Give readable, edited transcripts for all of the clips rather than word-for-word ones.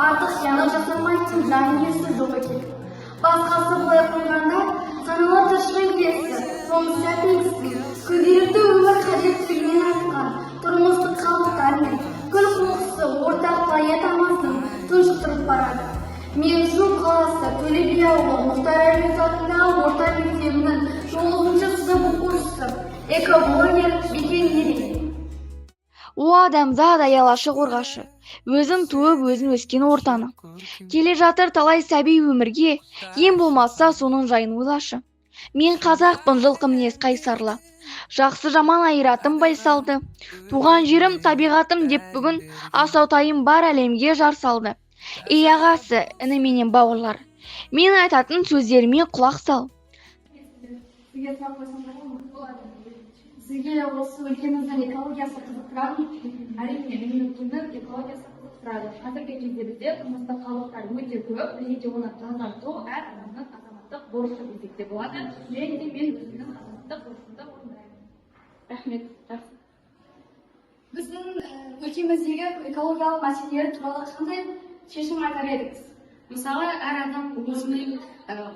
Артық қиянат жасамайтын жан иесі жоқ екен. Басқасы былай қойғанда, саналы тіршілік иесі, соны сәтіңізсің, күнделікті өмір қажеттілігінен артқан тұрмыстық қалдықтар мен күл қоқысы ортақ планетамыздың тұншықтырып барады. Меңшу қаласы Төле би ауылы Мұхтар Әуезов атындағы орта мектебінің 9-шы сынып оқушысы, экоблогер Бекен Ерен. О адамзат аялашы қорғашы, өзің туып өзің өскен ортаны. Келе жатыр талай сәби өмірге, ең болмаса соның жайын ойлашы. Мен қазақпын, жылқы мінез қайсарлы, жақсы жаман айыратым байсалды. Туған жерім табиғатым деп бүгін асаутайым бар әлемге жар салды. Ей ағасы, іні менен бауырлар, мен айтатын сөздеріме құлақ сал. Сізге осы өлкеміздің экологиясы қызықтырады ма? Әрине, мемлекеттің экологиясы қызықтырады. Қазіргі кезде бізде тұрмыстық қалдықтар өте көп, және де оны тазарту әр адамның азаматтық борышы десек болады. Және де мен өзімнің азаматтық борышымды орындаймын. Рахмет. Біздің өлкеміздегі экологиялық мәселелер туралы қандай шешім айтар едіңіз? Мысалы, әр адам өзінің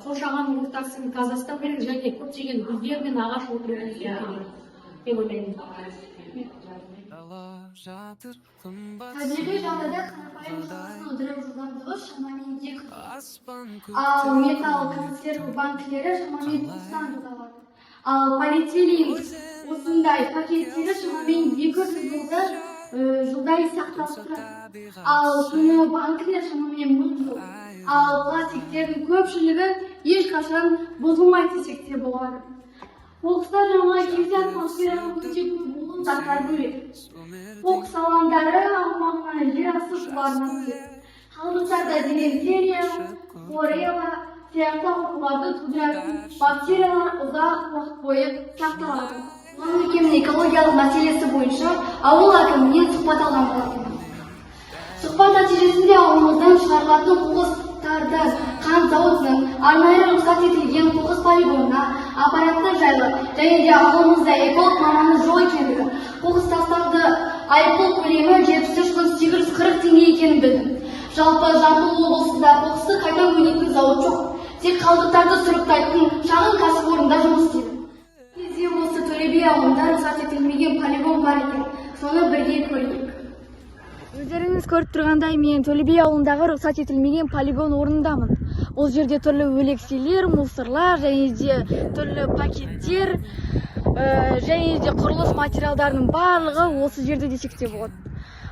қоршаған ортасын тазалау керек және көптеген гүлдер мен ағаш отыру керек. Табиғи жағдайда қарапайым жылқысын өндіру жылдамдығы шамамен 2, ал металл консерві банкілері шамамен 90 жылда. Ал полиэтилен осындай пакеттері шамамен 200 жылдай сақталып тұрады. Ал күні банкілер шамамен 1000 жыл. Ал пластиктердің көпшілігі ешқашан бұзылмайды десек те болады. Қоқыстар жанған кезде атмосфераға өте көп улы заттар бөледі. Қоқыс алаңдары аумағынан жер асты суларына өтеді. Қалдықтарда дизентерия, хлорелла сияқты ауруларды тудыратын бактериялар ұзақ уақыт бойы сақталады. Туған өлкемнің экологиялық мәселесі бойынша ауыл әкімінен сұхбат алған болатынмын. Сұхбат нәтижесінде ауылымыздан шығарылатын қоқыстарды қант зауытының арнайы рұқсат етілген қоқыс полигонына апараты жайлы және де ауылымызда эколог маманы жоқ екендігі, қоқыс тастауды айыппұл көлемі 73.840 теңге екенін білдім. Жалпы Жамбыл облысында қоқысты қайта өңдейтін зауыт жоқ, тек қалдықтарды сұрыптайтын шағын кәсіпорында жұмыс істейді. Кезде осы Төле би ауылында рұқсат етілмеген полигон бар екен, соны бірге көрейік. Өздеріңіз көріп тұрғандай, мен Төле би ауылындағы рұқсат етілмеген полигон орнындамын. Ол жерде түрлі өлекселер, мусорлар, және де түрлі пакеттер, және де құрылыс материалдарының барлығы осы жерде десек те болады.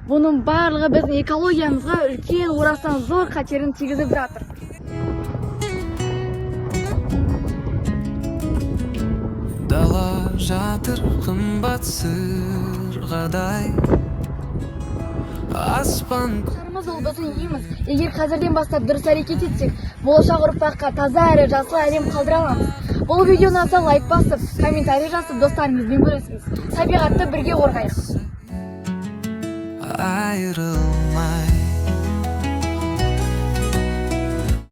Бұның барлығы біздің экологиямызға үлкен, орасан зор қатерін тигізіп жатыр. Дала жатыр қымбат сырғадай, аспан Қарымыз ол біздің үйіміз. Егер қазірден бастап дұрыс әрекет етсек, болашақ ұрпаққа таза әрі жасыл әлем қалдыра аламыз. Бұл видео ұнаса лайк басып, комментарий жазып, достарыңызбен бөлісіңіз. Табиғатты бірге қорғайық. айырылмай